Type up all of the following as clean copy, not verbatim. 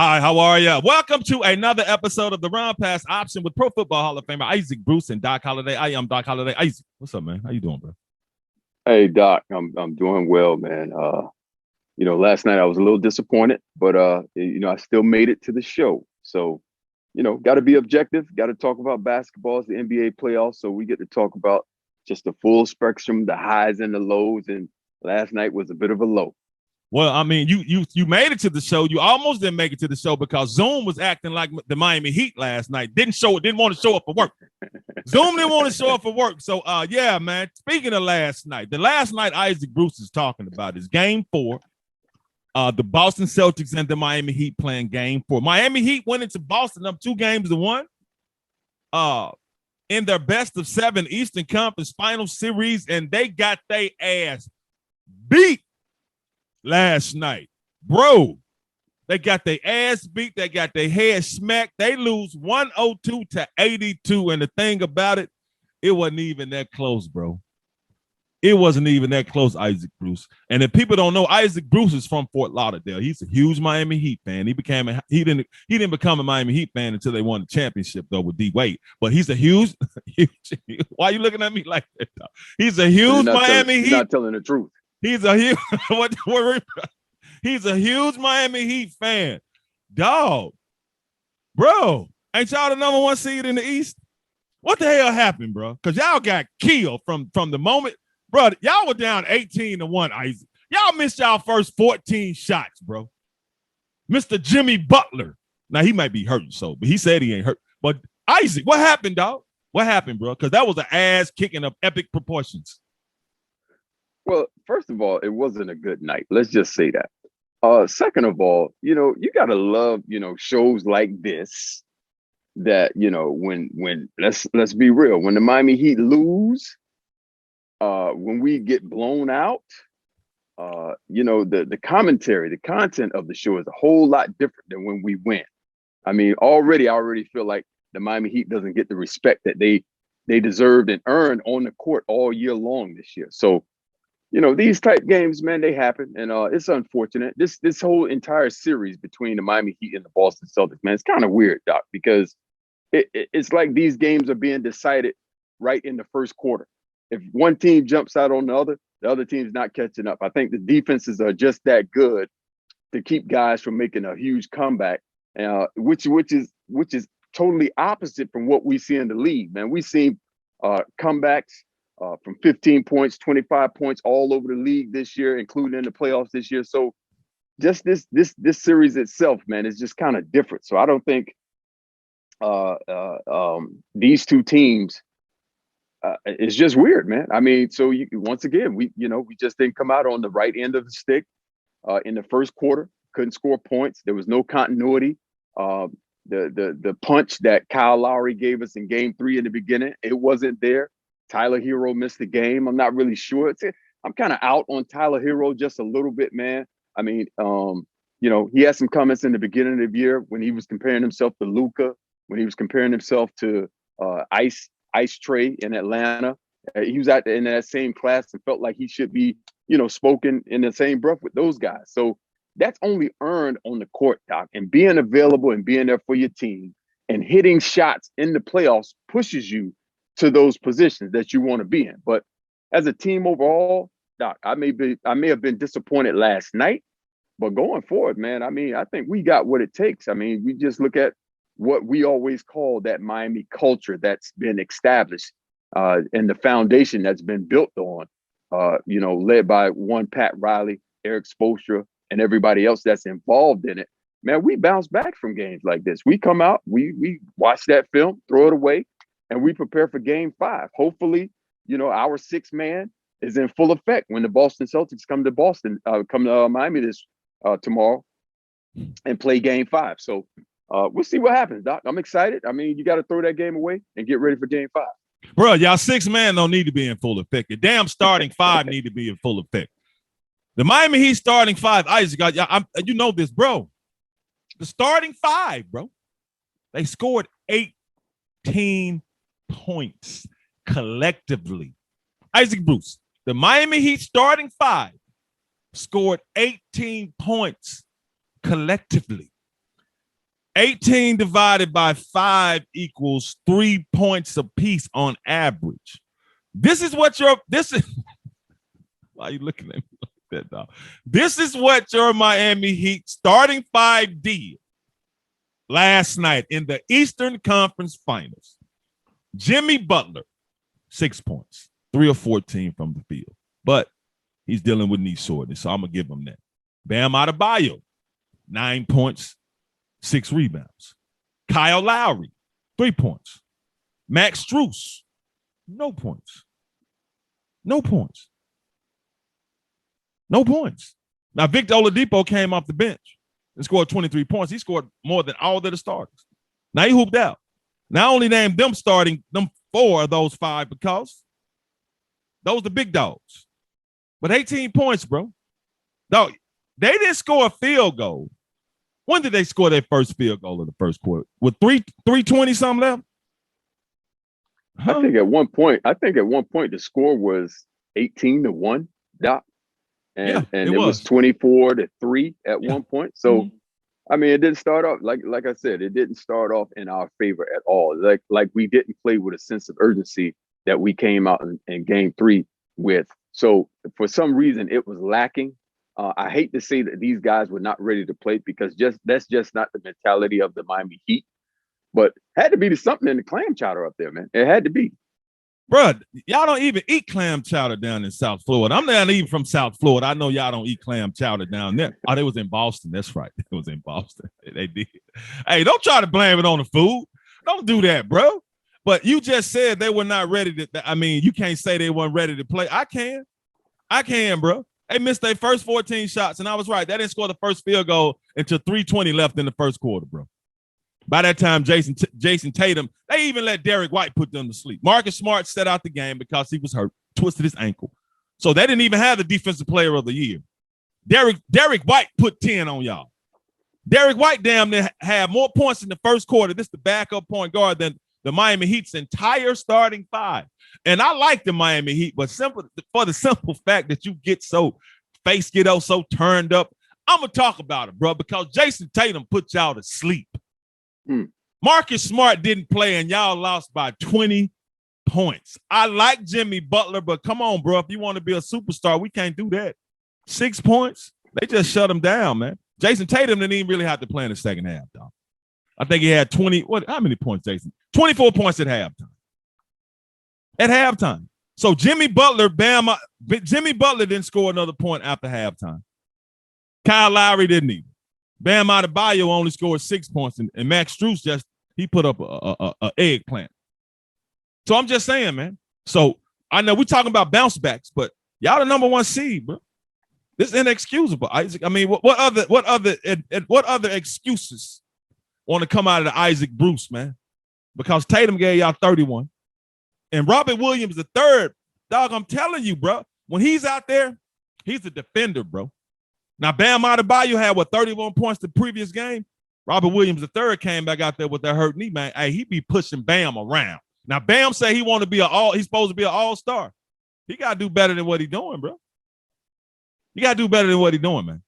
Hi, how are you? Welcome to another episode of the Run Pass Option with Pro Football Hall of Famer Isaac Bruce and Doc Holliday. I am Doc Holliday. Isaac, what's up, man? How you doing, bro? Hey Doc, I'm doing well, man. Last night I was a little disappointed, but I still made it to the show. So, got to be objective, got to talk about basketball, it's the NBA playoffs, so we get to talk about just the full spectrum, the highs and the lows, and last night was a bit of a low. Well, I mean, you made it to the show. You almost didn't make it to the show because Zoom was acting like the Miami Heat last night. Didn't want to show up for work. Zoom didn't want to show up for work. So, yeah, man. Speaking of last night, the last night Isaac Bruce is talking about is Game 4. The Boston Celtics and the Miami Heat playing Game 4. Miami Heat went into Boston up 2-1. In their best of 7 Eastern Conference Final Series, and they got their ass beat last night, bro. They got their ass beat. They got their head smacked. They lose 102-82. And the thing about it, it wasn't even that close, bro. It wasn't even that close, Isaac Bruce. And if people don't know, Isaac Bruce is from Fort Lauderdale. He's a huge Miami Heat fan. He didn't become a Miami Heat fan until they won the championship though with D Wade. But he's a huge. Why are you looking at me like that? Though? He's a huge Miami Heat. You're not telling the truth. He's a huge he's a huge Miami Heat fan. Dog. Bro, ain't y'all the number 1 seed in the East? What the hell happened, bro? Because y'all got killed from the moment. Bro, y'all were down 18-1, Isaac. Y'all missed y'all first 14 shots, bro. Mr. Jimmy Butler. Now, he might be hurt, but he said he ain't hurt. But, Isaac, what happened, dog? What happened, bro? Because that was an ass-kicking of epic proportions. Well, first of all, it wasn't a good night. Let's just say that. Second of all, you got to love, shows like this that, when let's be real, when the Miami Heat lose, when we get blown out, the commentary, the content of the show is a whole lot different than when we win. I mean, I already feel like the Miami Heat doesn't get the respect that they deserved and earned on the court all year long this year. So, these type games, man, they happen, and it's unfortunate. This whole entire series between the Miami Heat and the Boston Celtics, man, it's kind of weird, Doc, because it's like these games are being decided right in the first quarter. If one team jumps out on the other team's not catching up. I think the defenses are just that good to keep guys from making a huge comeback, which is totally opposite from what we see in the league, man. We see comebacks from 15 points, 25 points all over the league this year, including in the playoffs this year. So just this series itself, man, is just kind of different. So I don't think these two teams, it's just weird, man. I mean, so once again, we just didn't come out on the right end of the stick in the first quarter. Couldn't score points. There was no continuity. The punch that Kyle Lowry gave us in Game 3 in the beginning, it wasn't there. Tyler Hero missed the game. I'm not really sure. I'm kind of out on Tyler Hero just a little bit, man. I mean, he had some comments in the beginning of the year when he was comparing himself to Luka, when he was comparing himself to Ice Trey in Atlanta. He was in that same class and felt like he should be, spoken in the same breath with those guys. So that's only earned on the court, Doc, and being available and being there for your team and hitting shots in the playoffs pushes you to those positions that you want to be in. But as a team overall, Doc, I may have been disappointed last night, but going forward, man, I mean, I think we got what it takes. I mean, we just look at what we always call that Miami culture that's been established and the foundation that's been built on, led by one Pat Riley, Eric Spoelstra, and everybody else that's involved in it. Man, we bounce back from games like this. We come out, we watch that film, throw it away, and we prepare for Game 5. Hopefully, our sixth man is in full effect when the Boston Celtics come to Miami this tomorrow and play Game 5. So we'll see what happens, Doc. I'm excited. I mean, you got to throw that game away and get ready for Game 5. Bro, y'all 6 man don't need to be in full effect. The damn starting 5 need to be in full effect. The Miami Heat starting 5, Isaac, you know this, bro. The starting 5, bro. They scored 18 points collectively. Isaac Bruce, the Miami Heat starting 5 scored 18 points collectively. 18 divided by 5 equals 3 points apiece on average. This is what this is. Why are you looking at me like that, dog? This is what your Miami Heat starting 5 did last night in the Eastern Conference Finals. Jimmy Butler, 6 points, 3 of 14 from the field. But he's dealing with knee soreness, so I'm going to give him that. Bam Adebayo, 9 points, 6 rebounds. Kyle Lowry, 3 points. Max Strus, no points. No points. No points. Now, Victor Oladipo came off the bench and scored 23 points. He scored more than all of the starters. Now, he hooped out. Now, I only named them starting, them 4 of those 5 because those are the big dogs. But 18 points, bro. No, they didn't score a field goal. When did they score their first field goal in the first quarter? With 3:20 something left? Huh? I think at one point the score was 18-1, Doc. And it was 24-3 at one point. So I mean, it didn't start off like I said, it didn't start off in our favor at all. Like we didn't play with a sense of urgency that we came out in game 3 with. So for some reason it was lacking. I hate to say that these guys were not ready to play because that's just not the mentality of the Miami Heat. But had to be something in the clam chowder up there, man. It had to be. Bruh, y'all don't even eat clam chowder down in South Florida. I'm not even from South Florida. I know y'all don't eat clam chowder down there. Oh, they was in Boston. That's right. It was in Boston. They did. Hey, don't try to blame it on the food. Don't do that, bro. But you just said they were not ready to. I mean, you can't say they weren't ready to play. I can, bro. They missed their first 14 shots, and I was right. They didn't score the first field goal until 3:20 left in the first quarter, bro. By that time, Jason Tatum, they even let Derek White put them to sleep. Marcus Smart set out the game because he was hurt, twisted his ankle. So they didn't even have the defensive player of the year. Derek White put 10 on y'all. Derek White damn near had more points in the first quarter. This is the backup point guard than the Miami Heat's entire starting 5. And I like the Miami Heat, but for the simple fact that you get so turned up, I'm going to talk about it, bro, because Jason Tatum put y'all to sleep. Marcus Smart didn't play, and y'all lost by 20 points. I like Jimmy Butler, but come on, bro. If you want to be a superstar, we can't do that. 6 points? They just shut him down, man. Jason Tatum didn't even really have to play in the second half, dog. I think he had 20. How many points, Jason? 24 points at halftime. At halftime. So Jimmy Butler didn't score another point after halftime. Kyle Lowry didn't either. Bam Adebayo only scored 6 points, and Max Strus he put up a eggplant. So I'm just saying, man. So I know we're talking about bounce backs, but y'all the number 1 seed, bro. This is inexcusable, Isaac. I mean, what other excuses want to come out of the Isaac Bruce, man? Because Tatum gave y'all 31, and Robert Williams the third, dog. I'm telling you, bro. When he's out there, he's a defender, bro. Now, Bam Adebayo had, 31 points the previous game? Robert Williams III came back out there with that hurt knee, man. Hey, he be pushing Bam around. Now, Bam say he's supposed to be an all-star. He got to do better than what he's doing, bro. You got to do better than what he's doing, man.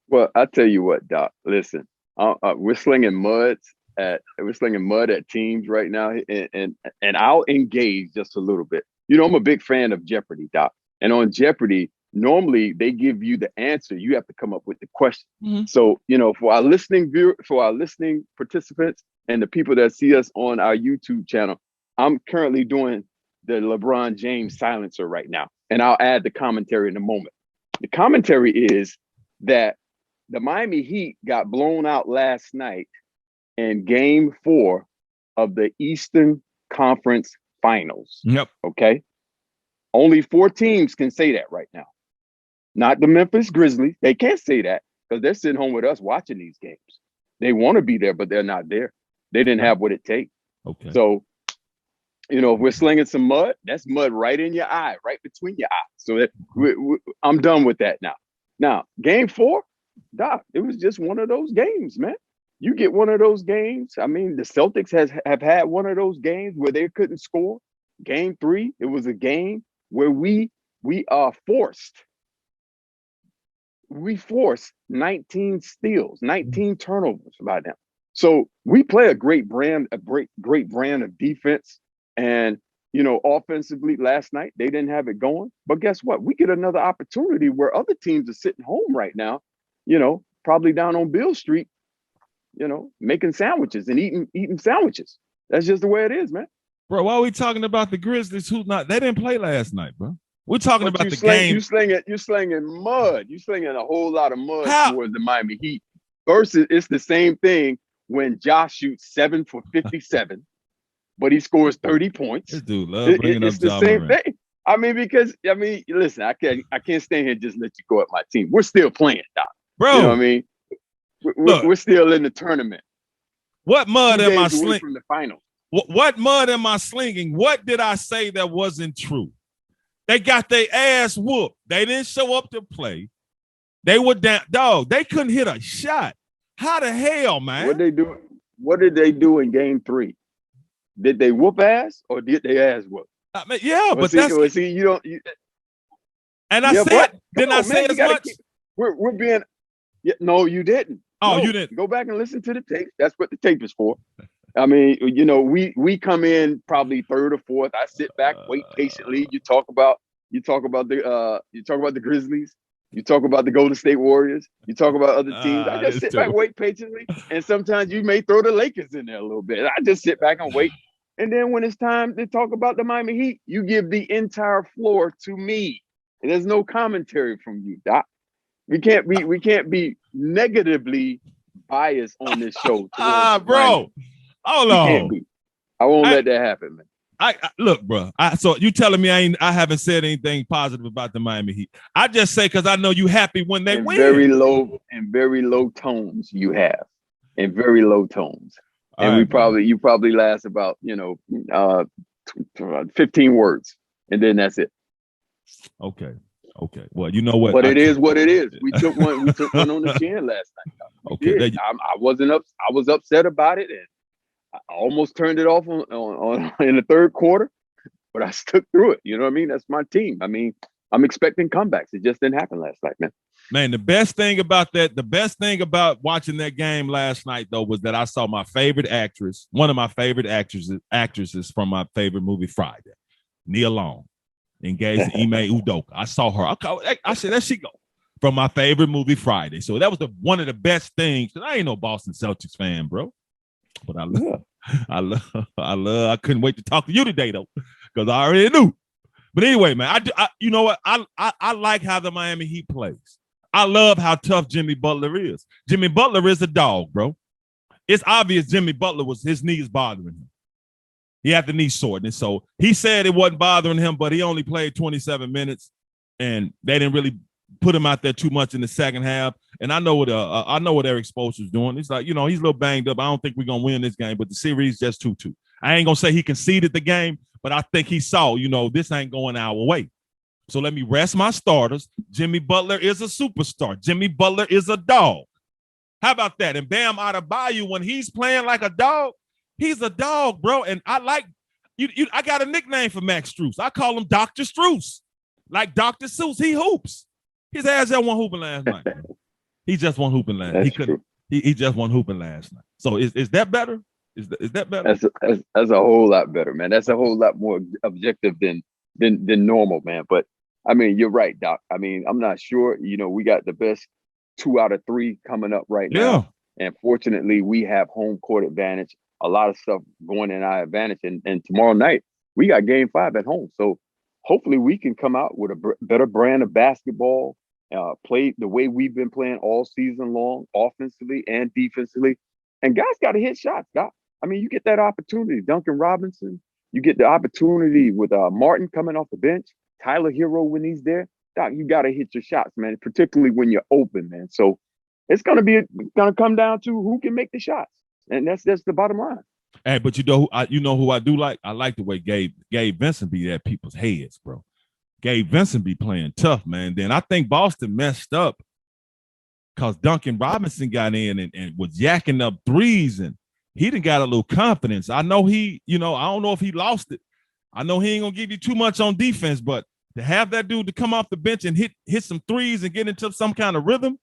Well, I tell you what, Doc. Listen, we're slinging mud at teams right now, and I'll engage just a little bit. You know, I'm a big fan of Jeopardy, Doc. And on Jeopardy, normally they give you the answer. You have to come up with the question. Mm-hmm. So, you know, for our listening participants and the people that see us on our YouTube channel, I'm currently doing the LeBron James silencer right now. And I'll add the commentary in a moment. The commentary is that the Miami Heat got blown out last night in game 4 of the Eastern Conference Finals. Yep. Okay. Only 4 teams can say that right now. Not the Memphis Grizzlies. They can't say that because they're sitting home with us watching these games. They want to be there, but they're not there. They didn't have what it takes. Okay. So, you know, if we're slinging some mud, that's mud right in your eye, right between your eyes. So I'm done with that now. Now, game 4, Doc, it was just one of those games, man. You get one of those games. I mean, the Celtics have had one of those games where they couldn't score. Game 3, it was a game where we are forced. We forced 19 steals, 19 turnovers by them. So we play a great brand of defense. And, offensively last night, they didn't have it going. But guess what? We get another opportunity where other teams are sitting home right now, probably down on Beale Street, making sandwiches and eating sandwiches. That's just the way it is, man. Bro, why are we talking about the Grizzlies? They didn't play last night, bro. We're talking about the game. You're slinging mud. You're slinging a whole lot of mud How? towards the Miami Heat. Versus, it's the same thing when Josh shoots 7 for 57, but he scores 30 points. This dude love bringing up It's the same thing. Listen, I can't stand here and just let you go at my team. We're still playing, Doc. Bro. You know what I mean? We're still in the tournament. What mud am I slinging? From the finals. What mud am I slinging? What did I say that wasn't true? They got their ass whooped. They didn't show up to play. They were down. Dog, they couldn't hit a shot. How the hell, man? What did they do in game 3? Did they whoop ass or did they ass whoop? You don't. And I said, didn't I say as much? We're being. No, you didn't. Oh, no, you didn't. Go back and listen to the tape. That's what the tape is for. I mean, we come in probably third or fourth. I sit back, wait patiently. You talk about the Grizzlies. You talk about the Golden State Warriors. You talk about other teams. I just sit back, wait patiently, and sometimes you may throw the Lakers in there a little bit. I just sit back and wait, and then when it's time to talk about the Miami Heat, you give the entire floor to me, and there's no commentary from you, Doc. We can't be negatively biased on this show. Bro. Hold on. I won't let that happen, man. I look, bro. So you telling me I haven't said anything positive about the Miami Heat? I just say because I know you happy when they win. Very low tones you have, in very low tones, and you probably last about 15 words, and then that's it. Okay. Well, you know what? But it is what it is. We took one on the chin last night. Okay. I was upset about it, and I almost turned it off on in the third quarter, but I stuck through it. You know what I mean? That's my team. I mean, I'm expecting comebacks. It just didn't happen last night, man. Man, the best thing about watching that game last night, though, was that I saw my favorite actress, one of my favorite actresses from my favorite movie, Friday, Nia Long, engaged to Ime Udoka. I saw her. I said, there she go. From my favorite movie, Friday. So that was one of the best things. Because I ain't no Boston Celtics fan, bro. But I couldn't wait to talk to you today, though, because I already knew. But anyway, man, you know what? I like how the Miami Heat plays. I love how tough Jimmy Butler is. Jimmy Butler is a dog, bro. It's obvious Jimmy Butler his knees bothering him. He had the knee soreness. So he said it wasn't bothering him, but he only played 27 minutes, and they didn't really put him out there too much in the second half. And I know what Eric Spoelstra's doing. He's like, he's a little banged up. I don't think we're gonna win this game, but the series just 2-2. I ain't gonna say he conceded the game, but I think he saw, this ain't going our way. So let me rest my starters. Jimmy Butler is a superstar. Jimmy Butler is a dog. How about that? And Bam Adebayo, when he's playing like a dog, he's a dog, bro. And I like you. I got a nickname for Max Strus. I call him Dr. Strus, like Dr. Seuss. He hoops. His ass just won hooping last night. He just won hooping last night. He couldn't. He just won hooping last night. So is that better? Is that better? That's a whole lot better, man. That's a whole lot more objective than normal, man. But I mean, you're right, Doc. I mean, I'm not sure. We got the best 2 out of 3 coming up right now, and fortunately, we have home court advantage. A lot of stuff going in our advantage, and tomorrow night we got Game 5 at home. So hopefully, we can come out with a better brand of basketball. Play the way we've been playing all season long, offensively and defensively. And guys got to hit shots, Doc. I mean, you get that opportunity. Duncan Robinson, you get the opportunity with Martin coming off the bench, Tyler Hero when he's there. Doc, you got to hit your shots, man, particularly when you're open, man. So it's going to come down to who can make the shots. And that's the bottom line. Hey, but who I do like? I like the way Gabe Vincent be at people's heads, bro. Gabe Vincent be playing tough, man. Then I think Boston messed up because Duncan Robinson got in and was yakking up threes, and he done got a little confidence. I know I don't know if he lost it. I know he ain't gonna give you too much on defense, but to have that dude to come off the bench and hit some threes and get into some kind of rhythm,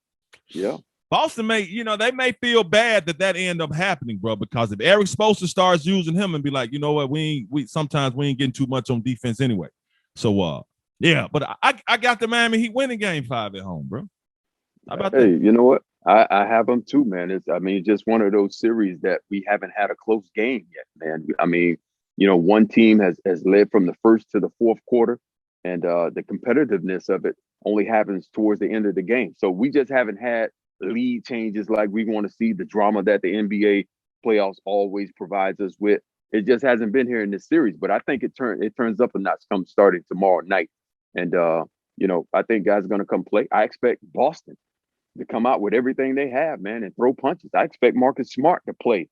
yeah, Boston they may feel bad that end up happening, bro, because if Eric Spoelstra starts using him and be like, you know what, we sometimes we ain't getting too much on defense anyway. So, yeah, but I got the Miami Heat winning game 5 at home, bro. How about that? You know what? I have them too, man. It's just one of those series that we haven't had a close game yet, man. I mean, one team has led from the first to the fourth quarter, and the competitiveness of it only happens towards the end of the game. So we just haven't had lead changes like we want to see, the drama that the NBA playoffs always provides us with. It just hasn't been here in this series, but I think it turns up a notch come starting tomorrow night. And I think guys are going to come play. I expect Boston to come out with everything they have, man, and throw punches. I expect Marcus Smart to play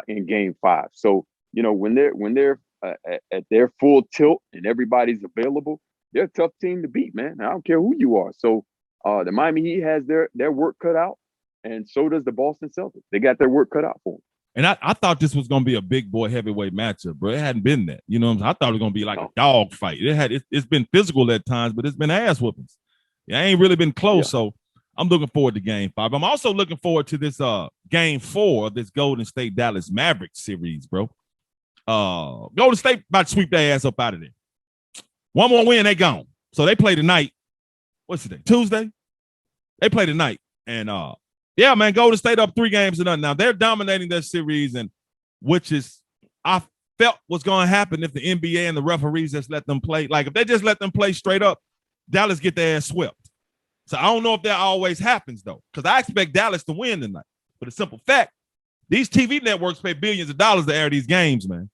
in Game 5. So when they're at their full tilt and everybody's available, they're a tough team to beat, man. I don't care who you are. So the Miami Heat has their work cut out, and so does the Boston Celtics. They got their work cut out for them. And I thought this was going to be a big boy heavyweight matchup, bro. It hadn't been that. You know what I'm saying? I thought it was going to be like a dog fight. It's been physical at times, but it's been ass whoopings. It ain't really been close. Yeah. So I'm looking forward to Game 5. I'm also looking forward to this Game 4 of this Golden State Dallas Mavericks series, bro. Golden State about to sweep their ass up out of there. One more win, they gone. So they play tonight. What's today? Tuesday? They play tonight. And yeah, man, Golden State up 3-0. Now they're dominating that series, and which is I felt was going to happen if the NBA and the referees just let them play. Like if they just let them play straight up, Dallas get their ass swept. So I don't know if that always happens though, because I expect Dallas to win tonight. But a simple fact, these TV networks pay billions of dollars to air these games, man.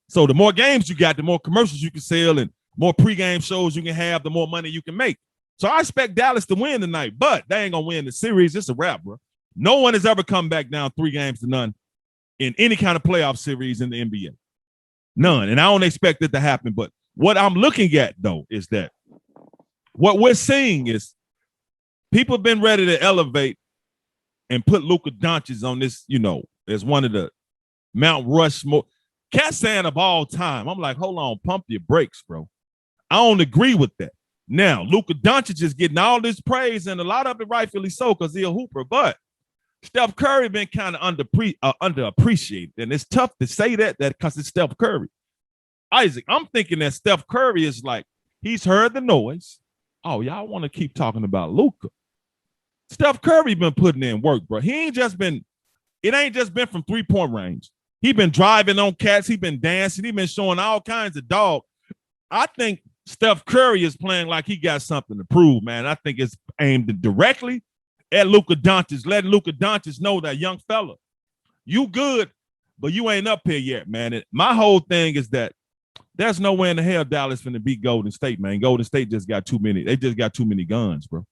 So the more games you got, the more commercials you can sell and more pregame shows you can have, the more money you can make. So I expect Dallas to win tonight, but they ain't going to win the series. It's a wrap, bro. No one has ever come back down 3-0 in any kind of playoff series in the NBA. None. And I don't expect it to happen. But what I'm looking at, though, is that what we're seeing is people have been ready to elevate and put Luka Doncic on this, as one of the Mount Rushmore. Cat saying of all time. I'm like, hold on, pump your brakes, bro. I don't agree with that. Now, Luka Doncic is getting all this praise, and a lot of it rightfully so because he's a hooper. But Steph Curry been kind of underappreciated, and it's tough to say that because it's Steph Curry. Isaac, I'm thinking that Steph Curry is like, he's heard the noise. Oh, y'all want to keep talking about Luka. Steph Curry been putting in work, bro. It ain't just been from 3-point range. He been driving on cats. He been dancing. He been showing all kinds of dog. I think Steph Curry is playing like he got something to prove, man. I think it's aimed directly at Luka Doncic, letting Luka Doncic know that young fella, you good, but you ain't up here yet, man. And my whole thing is that there's no way in the hell Dallas finna beat Golden State, man. Golden State just got too many. They just got too many guns, bro.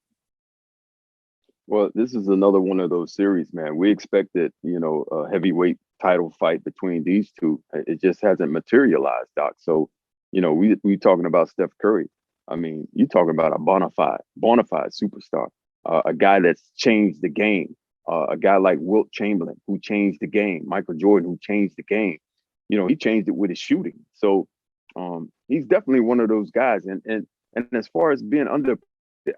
Well, this is another one of those series, man. We expected, a heavyweight title fight between these two. It just hasn't materialized, Doc. So, we talking about Steph Curry. I mean, you talking about a bona fide superstar, a guy that's changed the game, a guy like Wilt Chamberlain who changed the game, Michael Jordan who changed the game. He changed it with his shooting. So he's definitely one of those guys. And as far as being under,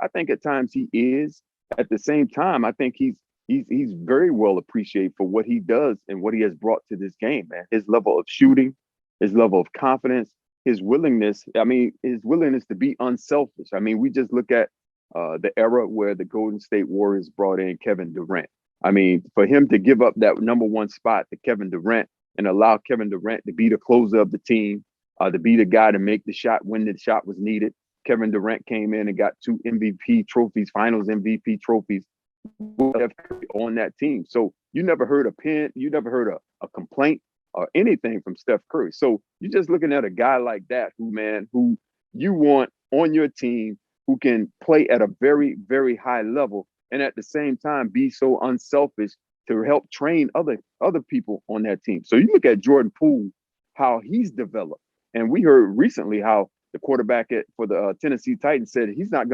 I think at times he is. At the same time, I think he's very well appreciated for what he does and what he has brought to this game, man. His level of shooting, his level of confidence, his willingness to be unselfish. I mean, we just look at the era where the Golden State Warriors brought in Kevin Durant. I mean, for him to give up that number one spot to Kevin Durant and allow Kevin Durant to be the closer of the team, to be the guy to make the shot when the shot was needed. Kevin Durant came in and got 2 MVP trophies, finals MVP trophies on that team. So you never heard a pin, you never heard a complaint or anything from Steph Curry. So you're just looking at a guy like that who you want on your team, who can play at a very, very high level and at the same time be so unselfish to help train other people on that team. So you look at Jordan Poole, how he's developed. And we heard recently how the quarterback for the Tennessee Titans said he's not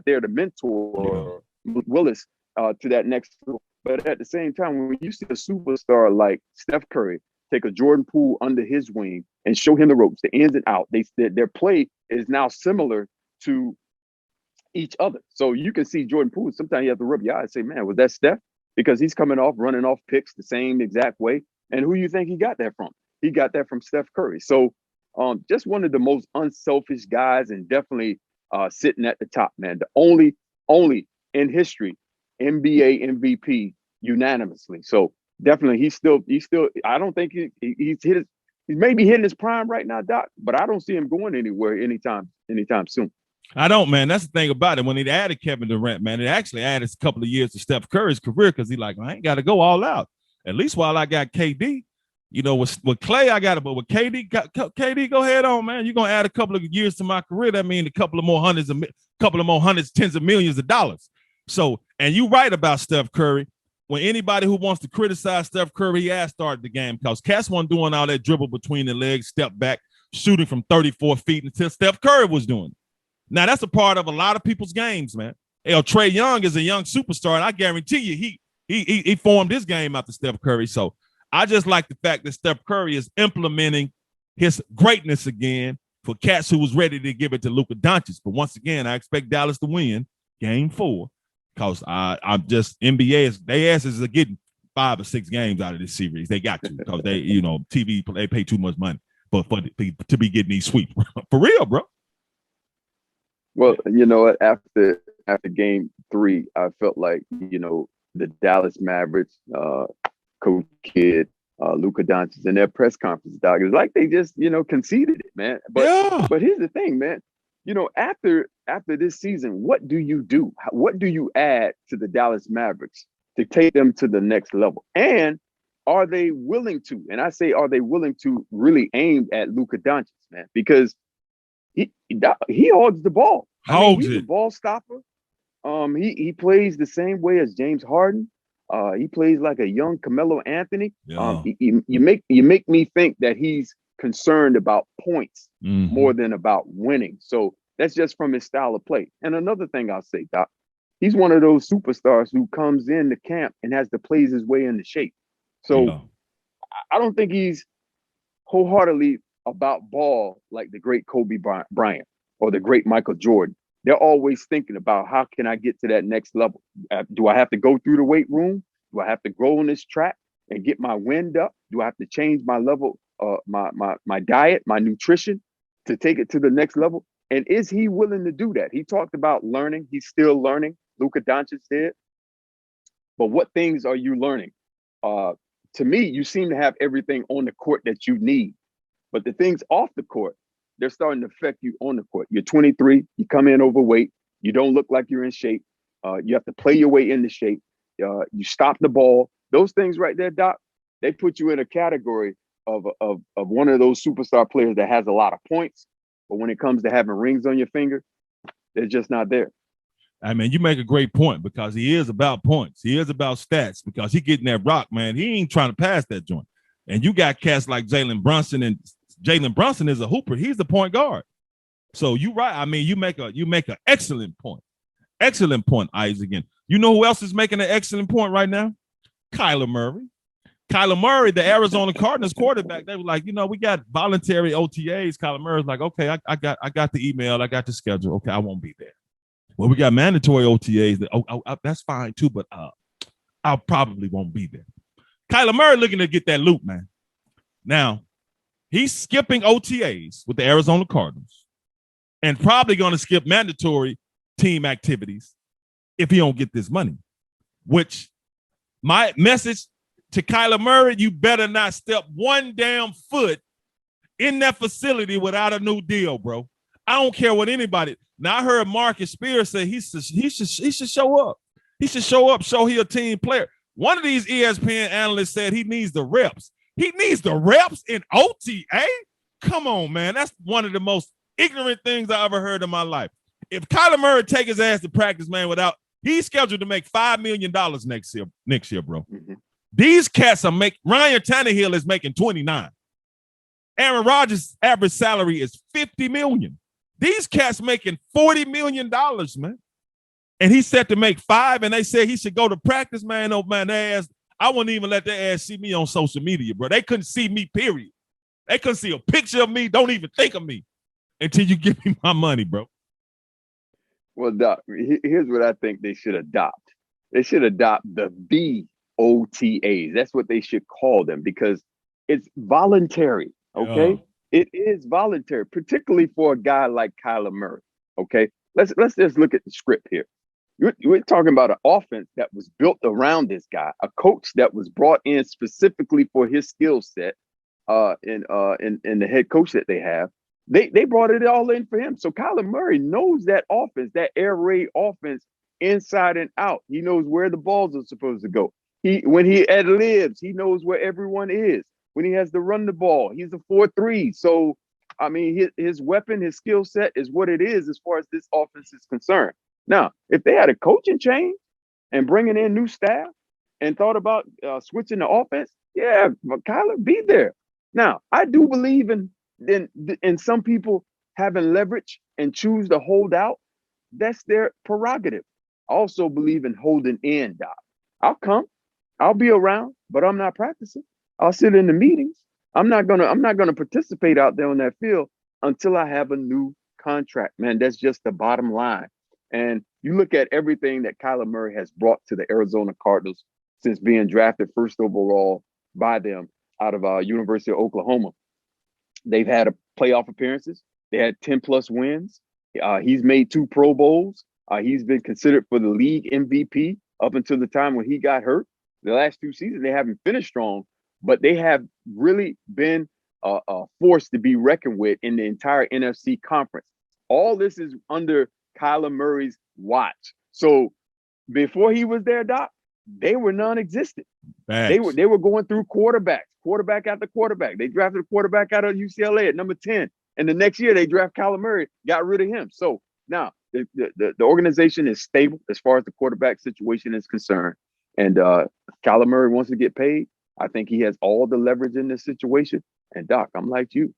there to mentor Willis to that next level. But at the same time, when you see a superstar like Steph Curry take a Jordan Poole under his wing and show him the ropes, the ins and outs, their play is now similar to each other. So you can see Jordan Poole. Sometimes you have to rub your eyes and say, man, was that Steph? Because he's coming off, running off picks the same exact way. And who you think he got that from? He got that from Steph Curry. So just one of the most unselfish guys, and definitely sitting at the top, man. The only in history NBA MVP unanimously. So definitely he's still I don't think he's maybe hitting his prime right now, Doc, but I don't see him going anywhere anytime soon. I don't, man. That's the thing about it. When he added Kevin Durant, man, it actually added a couple of years to Steph Curry's career because he's like, I ain't got to go all out. At least while I got KD, you know, with Clay, I got it. But with KD, go ahead on, man. You're going to add a couple of years to my career. That means a couple of more hundreds, tens of millions of dollars. So, and you're right about Steph Curry. When anybody who wants to criticize Steph Curry, he has started the game because Cass wasn't doing all that dribble between the legs, step back, shooting from 34 feet until Steph Curry was doing it. Now, that's a part of a lot of people's games, man. Trae Young is a young superstar, and I guarantee you he formed his game after Steph Curry. So I just like the fact that Steph Curry is implementing his greatness again for cats who was ready to give it to Luka Doncic. But once again, I expect Dallas to win Game 4 because I'm just NBA their asses are getting 5 or 6 games out of this series. They got to because they, you know, TV they pay too much money to be getting these sweeps for real, bro. Well, you know, after Game 3, I felt like, you know, the Dallas Mavericks, Coach Kidd, Luka Doncic, in their press conference, Doc, it's like they just, you know, conceded it, man. But here's the thing, man. You know, after this season, what do you do? What do you add to the Dallas Mavericks to take them to the next level? And are they willing to? And I say, are they willing to really aim at Luka Doncic, man? Because he holds the ball. He's a ball stopper. He plays the same way as James Harden. He plays like a young Carmelo Anthony. Yeah. You make me think that he's concerned about points more than about winning. So that's just from his style of play. And another thing I'll say, Doc, he's one of those superstars who comes in the camp and has to plays his way into shape. So I don't think he's wholeheartedly about ball like the great Kobe Bryant or the great Michael Jordan. They're always thinking about how can I get to that next level? Do I have to go through the weight room? Do I have to grow on this track and get my wind up? Do I have to change my level, my diet, my nutrition to take it to the next level? And is he willing to do that? He talked about learning. He's still learning. Luka Doncic did. But what things are you learning? To me, you seem to have everything on the court that you need. But the things off the court, they're starting to affect you on the court. You're 23, you come in overweight, you don't look like you're in shape. You have to play your way into shape. You stop the ball. Those things right there, Doc, they put you in a category of one of those superstar players that has a lot of points, but when it comes to having rings on your finger, they're just not there. I mean, you make a great point because he is about points. He is about stats because he getting that rock, man. He ain't trying to pass that joint. And you got cats like Jalen Brunson, and Jalen Brunson is a hooper. He's the point guard. So you right. I mean, you make an excellent point. Excellent point, Isaac. And you know who else is making an excellent point right now? Kyler Murray. Kyler Murray, the Arizona Cardinals quarterback, they were like, you know, we got voluntary OTAs. Kyler Murray's like, okay, I got the email, I got the schedule. Okay, I won't be there. Well, we got mandatory OTAs. That's fine too, but I probably won't be there. Kyler Murray looking to get that loot, man. Now, he's skipping OTAs with the Arizona Cardinals and probably going to skip mandatory team activities if he don't get this money, which my message to Kyler Murray, you better not step one damn foot in that facility without a new deal, bro. I don't care what anybody. Now, I heard Marcus Spears say he should show up. He should show up, show he a team player. One of these ESPN analysts said he needs the reps. He needs the reps in OTA? Come on, man. That's one of the most ignorant things I ever heard in my life. If Kyler Murray take his ass to practice, man, he's scheduled to make $5 million next year, bro. Mm-hmm. These cats Ryan Tannehill is making 29. Aaron Rodgers' average salary is $50 million. These cats making $40 million, man. And he's set to make 5, and they said he should go to practice, man. Oh, man, their ass, I wouldn't even let their ass see me on social media, bro. They couldn't see me, period. They couldn't see a picture of me. Don't even think of me until you give me my money, bro. Well, Doc, here's what I think they should adopt. They should adopt the BOTAs. That's what they should call them because it's voluntary. Yeah. Okay, it is voluntary, particularly for a guy like Kyler Murray. Okay, let's just look at the script here. We're talking about an offense that was built around this guy, a coach that was brought in specifically for his skill set, and the head coach that they have. They brought it all in for him. So Kyler Murray knows that offense, that air raid offense, inside and out. He knows where the balls are supposed to go. When he ad libs, he knows where everyone is. When he has to run the ball, he's a 4-3. So I mean, his weapon, his skill set is what it is as far as this offense is concerned. Now, if they had a coaching change and bringing in new staff and thought about switching the offense, yeah, Kyler, be there. Now, I do believe in some people having leverage and choose to hold out. That's their prerogative. I also believe in holding in, Doc. I'll come, I'll be around, but I'm not practicing. I'll sit in the meetings. I'm not gonna participate out there on that field until I have a new contract. Man, that's just the bottom line. And you look at everything that Kyler Murray has brought to the Arizona Cardinals since being drafted first overall by them out of University of Oklahoma. They've had playoff appearances. They had 10 plus wins. He's made 2 Pro Bowls. He's been considered for the league MVP up until the time when he got hurt. The last 2 seasons, they haven't finished strong, but they have really been a force to be reckoned with in the entire NFC conference. All this is under Kyler Murray's watch. So before he was there, Doc, they were non-existent. They were going through quarterback after quarterback. They drafted a quarterback out of UCLA at number 10. And the next year they draft Kyler Murray, got rid of him. So now the organization is stable as far as the quarterback situation is concerned. And Kyler Murray wants to get paid. I think he has all the leverage in this situation. And Doc, I'm like you.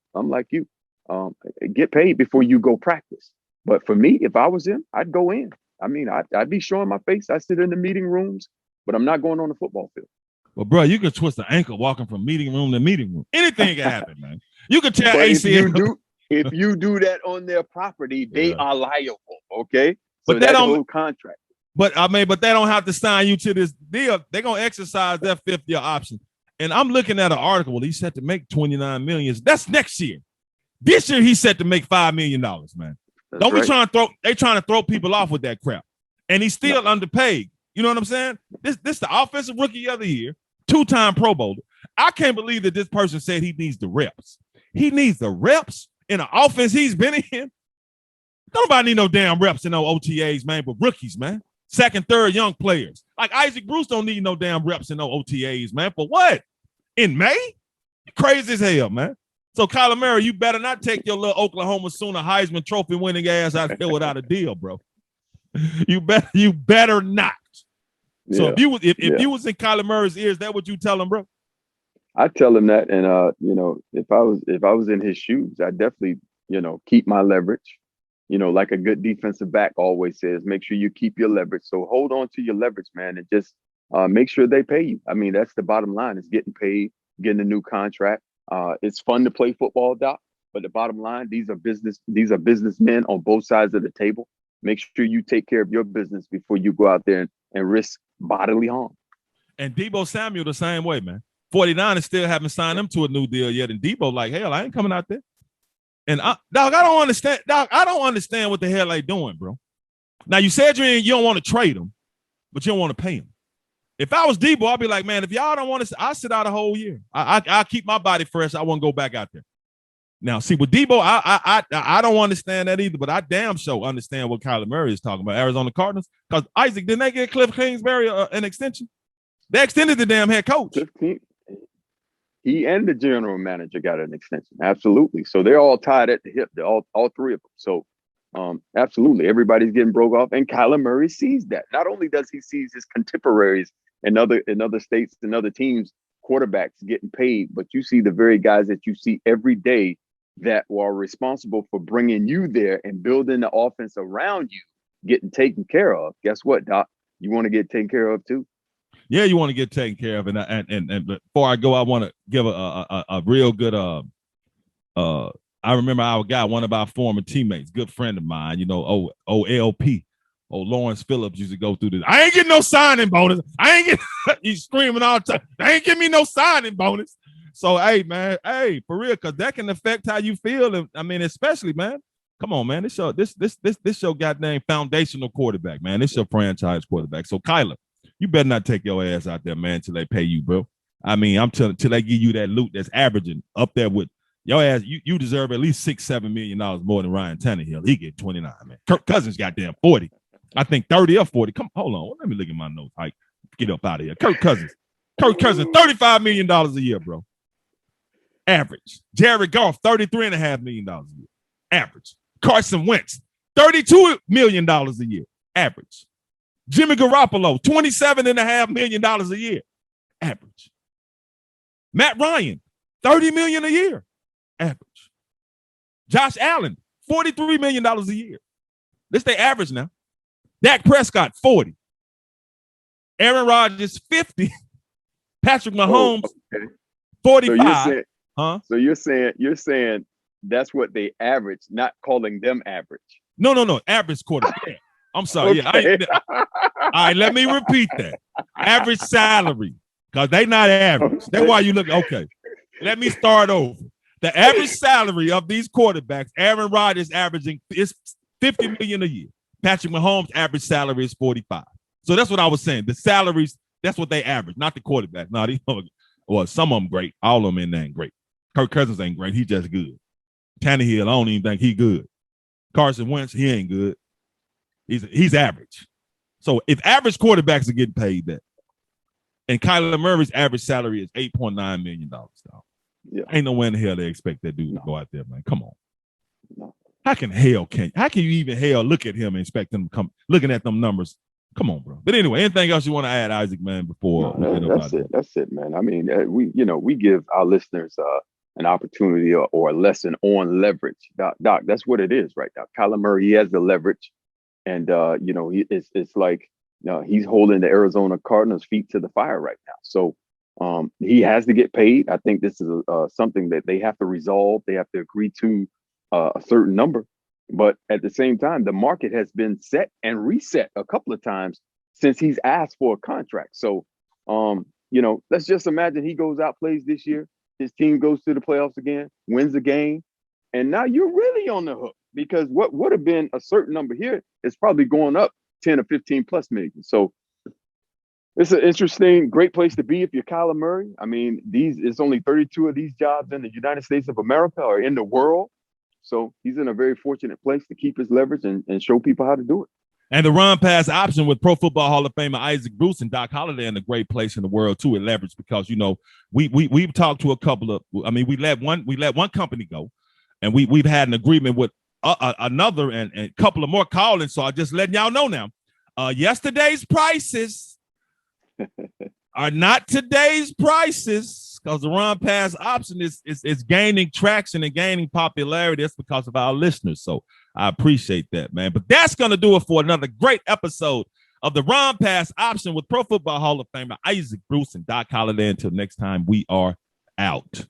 Get paid before you go practice. But for me, if I was him, I'd go in. I mean, I'd be showing my face. I sit in the meeting rooms, but I'm not going on the football field. Well, bro, you could twist the ankle walking from meeting room to meeting room. Anything can happen, man. You could tear ACL. If you do that on their property, they are liable. Okay, so but that's the whole contract. But they don't have to sign you to this deal. They're gonna exercise their 5th-year option. And I'm looking at an article. He's set to make $29 million. That's next year. This year he's set to make $5 million, man. That's don't be trying to throw. They trying to throw people off with that crap, and he's still underpaid. You know what I'm saying? This the offensive rookie of the year, 2-time Pro Bowler. I can't believe that this person said he needs the reps. He needs the reps in an offense he's been in. Nobody need no damn reps in no OTAs, man, but rookies, man. 2nd, 3rd young players. Like Isaac Bruce don't need no damn reps in no OTAs, man. For what? In May? You crazy as hell, man. So Kyler Murray, you better not take your little Oklahoma Sooner Heisman Trophy winning ass out here without a deal, bro. You better not. Yeah. So if you was in Kyler Murray's ears, that what you tell him, bro? I tell him that, and if I was in his shoes, I definitely keep my leverage. Like a good defensive back always says, make sure you keep your leverage. So hold on to your leverage, man, and just make sure they pay you. I mean, that's the bottom line: is getting paid, getting a new contract. It's fun to play football, Doc, but the bottom line, these are businessmen on both sides of the table. Make sure you take care of your business before you go out there and risk bodily harm. And Deebo Samuel the same way, man. 49ers still haven't signed him to a new deal yet. And Deebo like, hell, I ain't coming out there. And I don't understand. Doc, I don't understand what the hell they doing, bro. Now, you said you don't want to trade him, but you don't want to pay him. If I was Deebo, I'd be like, man, if y'all don't want to, I'll sit out a whole year. I'll keep my body fresh. I won't go back out there. Now, see, with Deebo, I don't understand that either, but I damn sure understand what Kyler Murray is talking about, Arizona Cardinals. Because, Isaac, didn't they get Cliff Kingsbury an extension? They extended the damn head coach. He and the general manager got an extension. Absolutely. So they're all tied at the hip, all 3 of them. So absolutely, everybody's getting broke off. And Kyler Murray sees that. Not only does he see his contemporaries in other states and other teams, quarterbacks getting paid, but you see the very guys that you see every day that are responsible for bringing you there and building the offense around you, getting taken care of. Guess what, Doc? You want to get taken care of too? Yeah, you want to get taken care of. And before I go, I want to give a real good I remember our guy, one of our former teammates, good friend of mine, OLP. Lawrence Phillips used to go through this. I ain't getting no signing bonus. I ain't getting he's screaming all the time. They ain't giving me no signing bonus. So hey, man, for real, because that can affect how you feel. And, I mean, especially, man. Come on, man. This your goddamn foundational quarterback, man. This your franchise quarterback. So Kyler, you better not take your ass out there, man, till they pay you, bro. I mean, I'm telling till they give you that loot that's averaging up there with your ass. You deserve at least $6-7 million more than Ryan Tannehill. He get 29, man. Kirk Cousins goddamn 40. I think 30 or 40. Come, hold on. Let me look at my notes. Like, get up out of here. Kirk Cousins, $35 million a year, bro. Average. Jared Goff, $33.5 million a year. Average. Carson Wentz, $32 million a year. Average. Jimmy Garoppolo, $27.5 million a year. Average. Matt Ryan, $30 million a year. Average. Josh Allen, $43 million a year. This they average now. Dak Prescott, 40. Aaron Rodgers, 50. Patrick Mahomes, 45. So you're saying that's what they average, not calling them average. No. Average quarterback. Yeah. I'm sorry. Okay. Yeah. All right, let me repeat that. Average salary, because they not average. That's why you look. Okay. Let me start over. The average salary of these quarterbacks, Aaron Rodgers averaging is $50 million a year. Patrick Mahomes' average salary is 45. So that's what I was saying. The salaries, that's what they average, not the quarterback. No, well, some of them great. All of them in there ain't great. Kirk Cousins ain't great. He just good. Tannehill, I don't even think he good. Carson Wentz, he ain't good. He's average. So if average quarterbacks are getting paid that, and Kyler Murray's average salary is $8.9 million, yeah. Ain't no way in the hell they expect that dude to go out there, man. Come on. No. How can you even look at him and expect him to come looking at them numbers? Come on, bro. But anyway, anything else you want to add, Isaac, man, before that's it, man. I mean, we give our listeners an opportunity or a lesson on leverage. Doc, that's what it is right now. Kyler Murray, he has the leverage, and it's like he's holding the Arizona Cardinals' feet to the fire right now. So he has to get paid. I think this is something that they have to resolve. They have to agree to a certain number. But at the same time, the market has been set and reset a couple of times since he's asked for a contract. So, let's just imagine he goes out, plays this year. His team goes to the playoffs again, wins a game. And now you're really on the hook, because what would have been a certain number here is probably going up 10 or 15 plus million. So it's an interesting, great place to be if you're Kyler Murray. I mean, it's only 32 of these jobs in the United States of America or in the world. So he's in a very fortunate place to keep his leverage and show people how to do it. And the run pass option with Pro Football Hall of Famer Isaac Bruce and Doc Holliday in a great place in the world too at leverage, because we've talked to a couple of. I mean, we let one company go, and we've had an agreement with another and a couple of more calling. So I'm just letting y'all know now. Yesterday's prices are not today's prices, because the run pass option is gaining traction and gaining popularity. That's because of our listeners. So I appreciate that, man. But that's going to do it for another great episode of the Run Pass option with Pro Football Hall of Famer Isaac Bruce and Doc Holliday. Until next time, we are out.